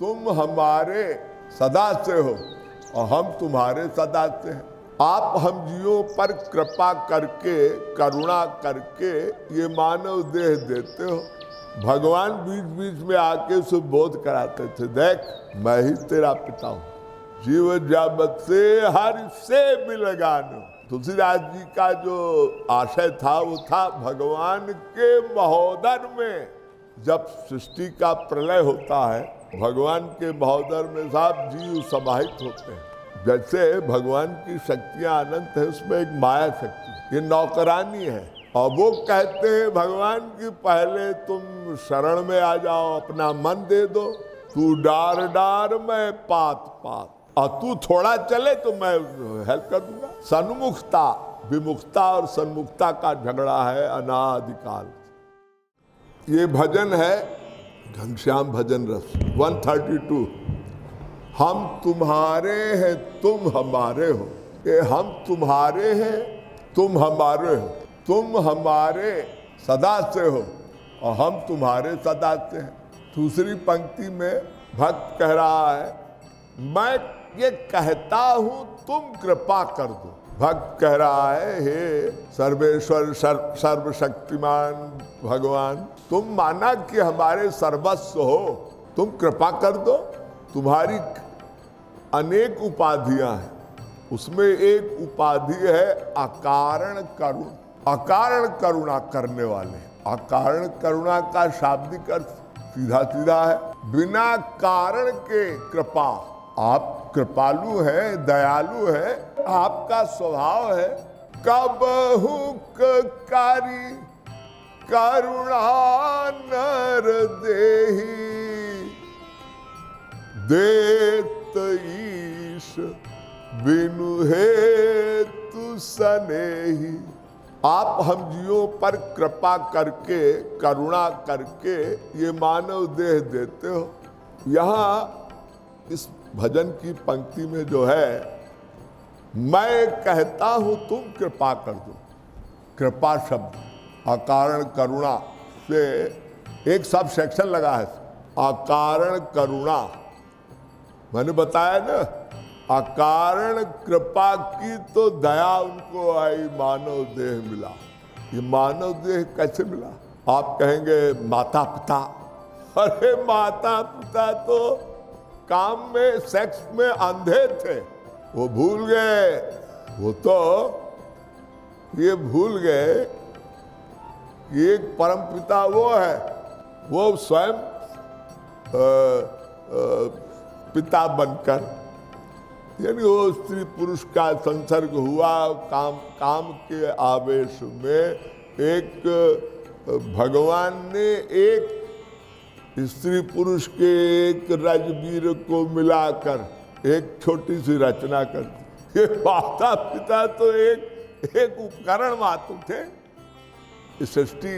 तुम हमारे सदा से हो और हम तुम्हारे सदा से हैं। आप हम जीवों पर कृपा करके, करुणा करके ये मानव देह देते हो। भगवान बीच बीच में आके उसे बोध कराते थे, देख मैं ही तेरा पिता हूँ, जीव जब से हर से मिलगानो। तुलसीदास जी का जो आशय था वो था भगवान के महोदर में जब सृष्टि का प्रलय होता है, भगवान के महोदर में साहब जीव समाहित होते हैं। जैसे भगवान की शक्तियां अनंत है, उसमें एक माया शक्ति, ये नौकरानी है, और वो कहते हैं भगवान की पहले तुम शरण में आ जाओ, अपना मन दे दो, तू डार डार मैं पात पात, और तू थोड़ा चले तो मैं हेल्प कर दूंगा। सन्मुखता, विमुखता और सन्मुखता का झगड़ा है अनादिकाल। ये भजन है घनश्याम भजन रस 132। हम तुम्हारे हैं तुम हमारे हो, ये हम तुम्हारे हैं तुम हमारे हो, तुम हमारे सदा से हो और हम तुम्हारे सदा से हैं। दूसरी पंक्ति में भक्त कह रहा है, मैं ये कहता हूं तुम कृपा कर दो। भक्त कह रहा है, हे सर्वेश्वर सर्वशक्तिमान भगवान, तुम माना कि हमारे सर्वस्व हो, तुम कृपा कर दो। तुम्हारी अनेक उपाधियां हैं, उसमें एक उपाधि है अकारण करुण, अकारण करुणा करने वाले। अकारण करुणा का शाब्दिक अर्थ सीधा सीधा है बिना कारण के कृपा। आप कृपालु हैं, दयालु हैं, आपका स्वभाव है कबहु कारी करुणा नर देहि, देत ईश बिनु हेतु सनेही। आप हम जीवों पर कृपा करके, करुणा करके ये मानव देह देते हो। यहाँ इस भजन की पंक्ति में जो है, मैं कहता हूं तुम कृपा कर दो, कृपा शब्द अकारण करुणा से एक सब सेक्शन लगा है। अकारण करुणा मैंने बताया ना, अकारण कृपा की तो दया उनको आई, मानव देह मिला। ये मानव देह कैसे मिला? आप कहेंगे माता पिता, अरे माता पिता तो काम में, सेक्स में अंधे थे, वो भूल गए। वो तो ये भूल गए कि एक परम पिता वो है, वो स्वयं पिता बनकर, यानी वो स्त्री पुरुष का संसर्ग हुआ, काम के आवेश में एक भगवान ने एक स्त्री पुरुष के एक रजबीर को मिलाकर एक छोटी सी रचना कर दी। ये माता पिता तो एक उपकरण मात्र थे। सृष्टि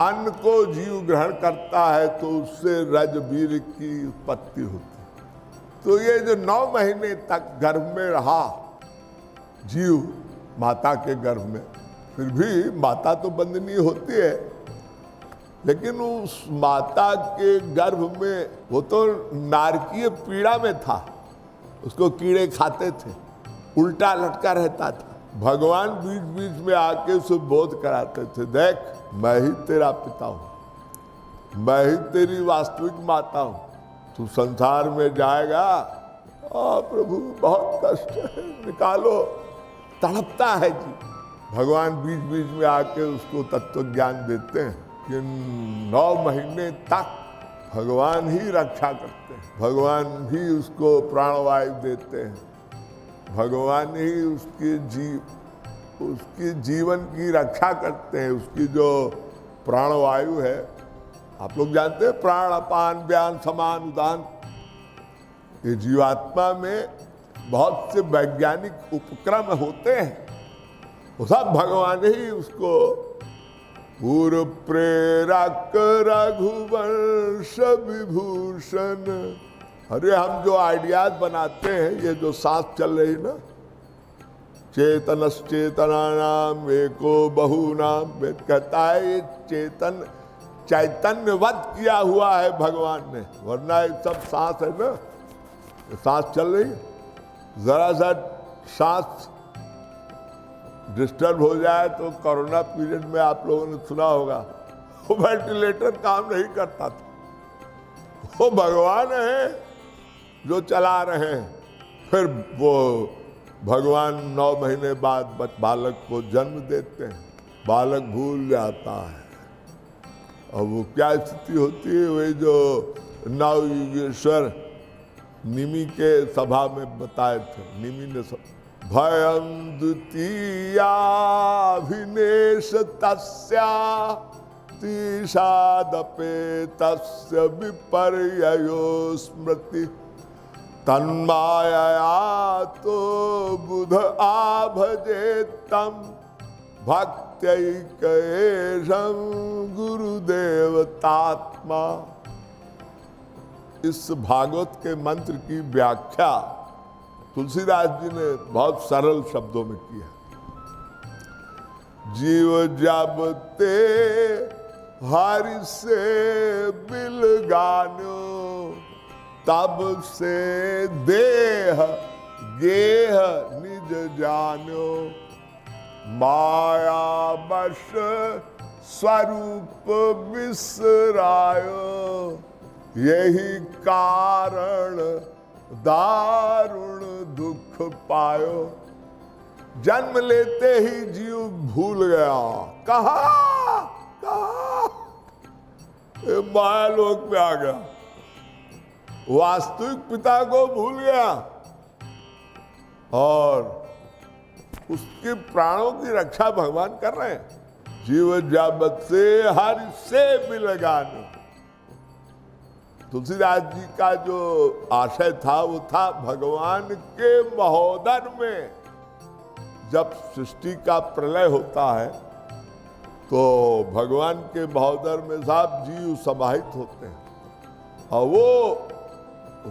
अन्न को जीव ग्रहण करता है तो उससे रजबीर की उत्पत्ति होती है। तो ये जो 9 महीने तक गर्भ में रहा जीव माता के गर्भ में, फिर भी माता तो बंदनी होती है, लेकिन उस माता के गर्भ में वो तो नारकीय पीड़ा में था, उसको कीड़े खाते थे, उल्टा लटका रहता था। भगवान बीच बीच में आके उसे बोध कराते थे, देख मैं ही तेरा पिता हूं, मैं ही तेरी वास्तविक माता हूं, तू संसार में जाएगा, प्रभु बहुत कष्ट है, निकालो, तड़पता है जी। भगवान बीच बीच में आके उसको तत्व ज्ञान देते हैं कि 9 महीने तक भगवान ही रक्षा करते हैं, भगवान ही उसको प्राणवायु देते हैं, भगवान ही उसकी जीवन की रक्षा करते हैं। उसकी जो प्राणवायु है, आप लोग जानते हैं प्राण अपान व्यान समान उदान, ये जीवात्मा में बहुत से वैज्ञानिक उपक्रम होते हैं, वो सब भगवान ही उसको पूर्व प्रेरक रघुवंश विभूषण। अरे हम जो आइडियाज बनाते हैं, ये जो सांस चल रही ना, चेतनश्चेतना नाम एको बहु नाम, वेद कहता है ये चैतन्यवत किया हुआ है भगवान ने, वरना ये सब सांस है ना, सांस चल रही, जरा सा सांस डिस्टर्ब हो जाए तो कोरोना पीरियड में आप लोगों ने सुना होगा वो वेंटिलेटर काम नहीं करता था, वो भगवान है जो चला रहे हैं। फिर वो भगवान 9 महीने बाद बालक को जन्म देते हैं, बालक भूल जाता है, और वो क्या स्थिति होती है, वही जो नवयुगेश्वर निमि के सभा में बताए थे, निमि ने भयं द्वितीयाभिनेश तस्या तीषादपे तस्य विपर्ययो स्मृति तन्मायया तो बुध आभजेत्तं भक्त्यैकेशं गुरुदेवतात्मा। इस भागवत के मंत्र की व्याख्या तुलसीदास जी ने बहुत सरल शब्दों में की है। जीव जब ते हरि से बिल गानो तब से देह गेह निज जानो माया बश स्वरूप बिसरायो यही कारण दारुण दुख पायो। जन्म लेते ही जीव भूल गया, कहा माया लोक में आ गया, वास्तविक पिता को भूल गया और उसके प्राणों की रक्षा भगवान कर रहे हैं। जीव जब से हरि से बिलगानो, तुलसीदास जी का जो आशय था वो था भगवान के महोदर में जब सृष्टि का प्रलय होता है तो भगवान के महोदर में साहब जीव समाहित होते हैं और वो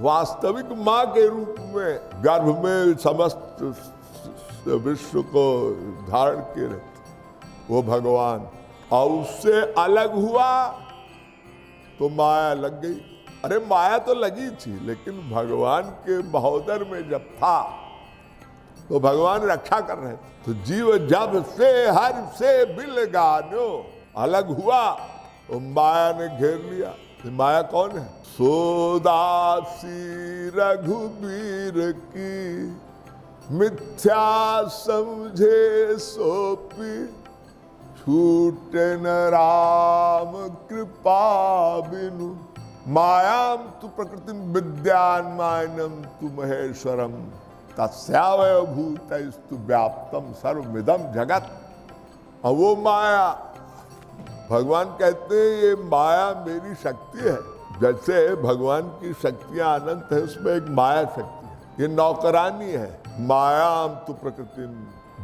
वास्तविक माँ के रूप में गर्भ में समस्त विश्व को धारण किए रहते वो भगवान, और उससे अलग हुआ तो माया लग गई। अरे माया तो लगी थी लेकिन भगवान के महोदर में जब था तो भगवान रक्षा कर रहे थे। तो जीव जब से हर से बिल गानो अलग हुआ तो माया ने घेर लिया। तो माया कौन है? सोदासी रघुबीर की मिथ्या समझे सोपी छूटे न राम कृपा बिनु मायाम तु प्रकृति विद्यान्मायनम तु महेश्वरम तस्यावय भूतस्तु व्याप्तम सर्वमिदं जगत। और वो माया भगवान कहते हैं ये माया मेरी शक्ति है। जैसे भगवान की शक्तियां अनंत है उसमें एक माया शक्ति है, ये नौकरानी है। मायाम तु प्रकृति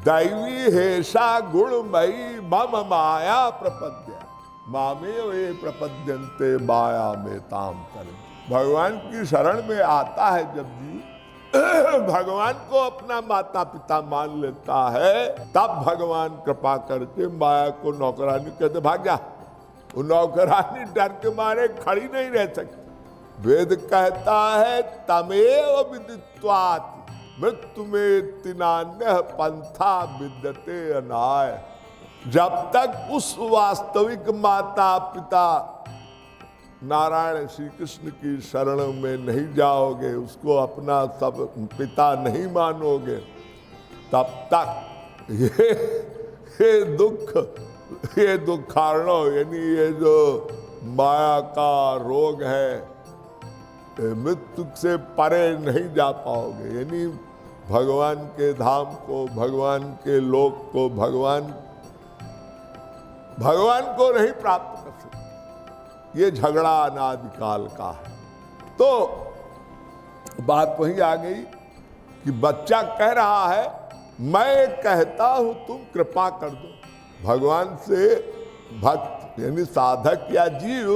दैवी हेषा गुणमयी मम माया प्रपद्य मामे वे प्रपद्यन्ते माया में ताम कर। भगवान की शरण में आता है जब जीव भगवान को अपना माता पिता मान लेता है तब भगवान कृपा करके माया को नौकरानी कहते भाग जा। वो नौकरानी डर के मारे खड़ी नहीं रह सकती। वेद कहता है तमेव विदित्वात् मृत्यु में तिनान्य पंथा विद्यते अनाय। जब तक उस वास्तविक माता पिता नारायण श्री कृष्ण की शरण में नहीं जाओगे, उसको अपना सब पिता नहीं मानोगे, तब तक ये दुखारणो यानी ये जो माया का रोग है मृत्यु से परे नहीं जा पाओगे। यानी भगवान के धाम को, भगवान के लोक को, भगवान को नहीं प्राप्त कर सकते। ये झगड़ा अनादिकाल का है। तो बात वही आ गई कि बच्चा कह रहा है मैं कहता हूं तुम कृपा कर दो। भगवान से भक्त यानी साधक या जीव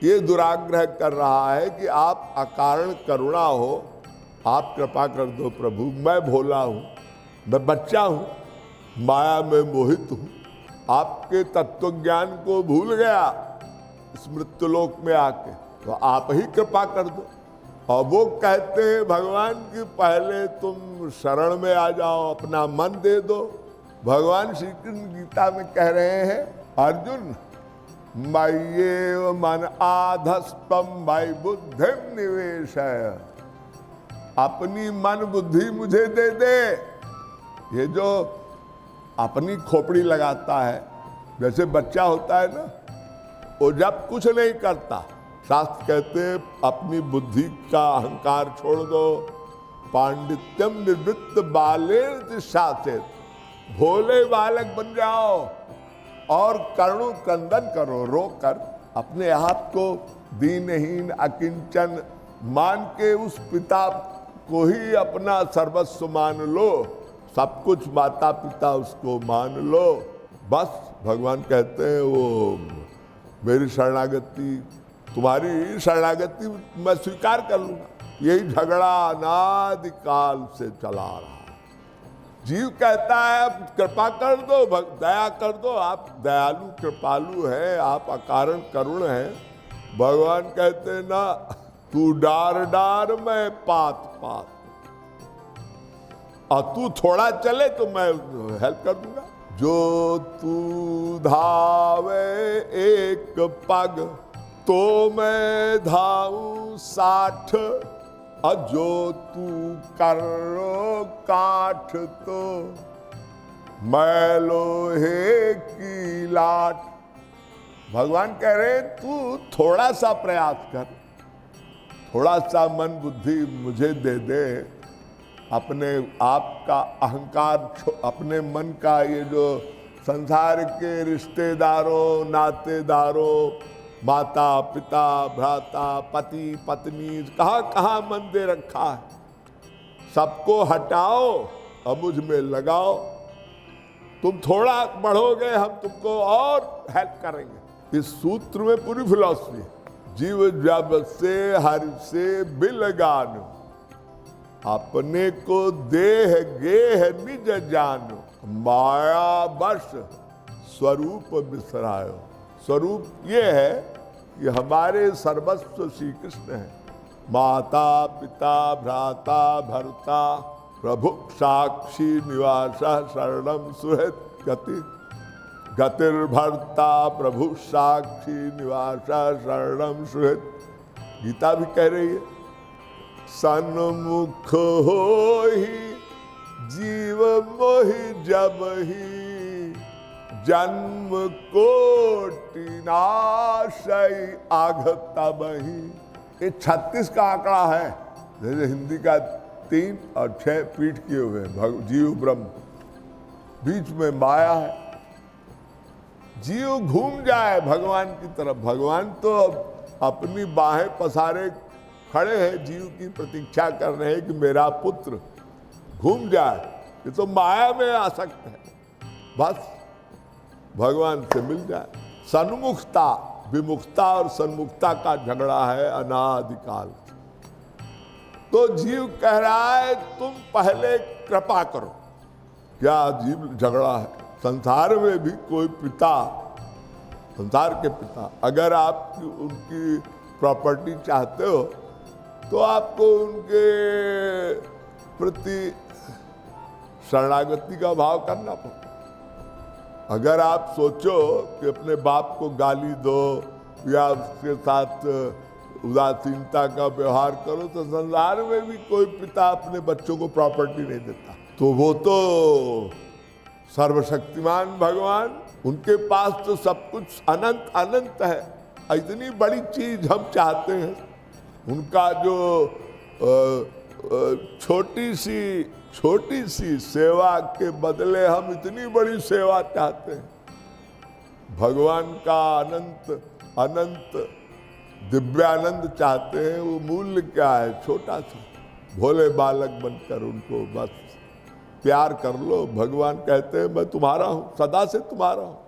ये दुराग्रह कर रहा है कि आप अकारण करुणा हो, आप कृपा कर दो प्रभु। मैं भोला हूं, मैं बच्चा हूं, माया में मोहित हूं, आपके तत्व ज्ञान को भूल गया, इस मृत्युलोक में आके, तो आप ही कृपा कर दो। और वो कहते हैं भगवान की पहले तुम शरण में आ जाओ, अपना मन दे दो। भगवान श्री कृष्ण गीता में कह रहे हैं, अर्जुन मय्येव मन आधस्त्वं मयि बुद्धिं निवेशय, अपनी मन बुद्धि मुझे दे दे। ये जो अपनी खोपड़ी लगाता है, जैसे बच्चा होता है ना, वो जब कुछ नहीं करता, शास्त्र कहते हैं अपनी बुद्धि का अहंकार छोड़ दो। पांडित्यम निवृत्त बालेर शासित, भोले बालक बन जाओ और कर्णु क्रंदन करो, रो कर अपने आप को दीनहीन अकिंचन मान के उस पिता को ही अपना सर्वस्व मान लो, सब कुछ माता पिता उसको मान लो। बस भगवान कहते हैं वो मेरी शरणागति, तुम्हारी शरणागति मैं स्वीकार कर लूंगा। यही झगड़ा अनादि काल से चला रहा। जीव कहता है कृपा कर दो, दया कर दो, आप दयालु कृपालु है, आप अकारण करुण है। भगवान कहते हैं ना, तू डार डार मैं पात पात, और तू थोड़ा चले तो मैं हेल्प कर दूंगा। जो तू धावे एक पग तो मैं धाऊं 60, और जो तू करो काठ तो मैं लोहे की लाठ। भगवान कह रहे तू थोड़ा सा प्रयास कर, थोड़ा सा मन बुद्धि मुझे दे दे, अपने आप का अहंकार, अपने मन का ये जो संसार के रिश्तेदारों नातेदारों, माता पिता भ्राता पति पत्नी, कहाँ कहाँ मन दे रखा है, सबको हटाओ और मुझ में लगाओ। तुम थोड़ा बढ़ोगे, हम तुमको और हेल्प करेंगे। इस सूत्र में पूरी फिलॉसफी है। जीव जब से हर से बिलगान, अपने को देह गेह निज जानो, माया बश स्वरूप बिसरायो। स्वरूप ये है कि हमारे सर्वस्व श्री कृष्ण है। माता पिता भ्राता भर्ता प्रभु साक्षी निवास शरणम सुहृत गति, गतिर्भर्ता प्रभु साक्षी निवास शरणम सुहृत। गीता भी कह रही है, सन्मुख होहि जीव मोहि जब ही, जन्म कोटि नाशय आघतबहि। ये 36 का आंकड़ा है, जैसे हिंदी का 3 और 6 पीठ किए हुए जीव ब्रह्म, बीच में माया है। जीव घूम जाए भगवान की तरफ, भगवान तो अपनी बाहें पसारे खड़े हैं, जीव की प्रतीक्षा कर रहे हैं कि मेरा पुत्र घूम जाए। ये तो माया में आसक्त है, बस भगवान से मिल जाए। सन्मुखता विमुखता और सन्मुखता का झगड़ा है अनादिकाल। तो जीव कह रहा है तुम पहले कृपा करो। क्या जीव झगड़ा है? संसार में भी कोई पिता, संसार के पिता, अगर आप उनकी प्रॉपर्टी चाहते हो तो आपको उनके प्रति शरणागति का भाव करना पड़ता। अगर आप सोचो कि अपने बाप को गाली दो या उसके साथ उदासीनता का व्यवहार करो, तो संसार में भी कोई पिता अपने बच्चों को प्रॉपर्टी नहीं देता। तो वो तो सर्वशक्तिमान भगवान, उनके पास तो सब कुछ अनंत अनंत है। इतनी बड़ी चीज हम चाहते हैं, उनका जो छोटी सी सेवा के बदले हम इतनी बड़ी सेवा चाहते हैं। भगवान का अनंत अनंत दिव्यानंद चाहते हैं। वो मूल्य क्या है? छोटा सा भोले बालक बनकर उनको बस प्यार कर लो। भगवान कहते हैं मैं तुम्हारा हूं, सदा से तुम्हारा हूं।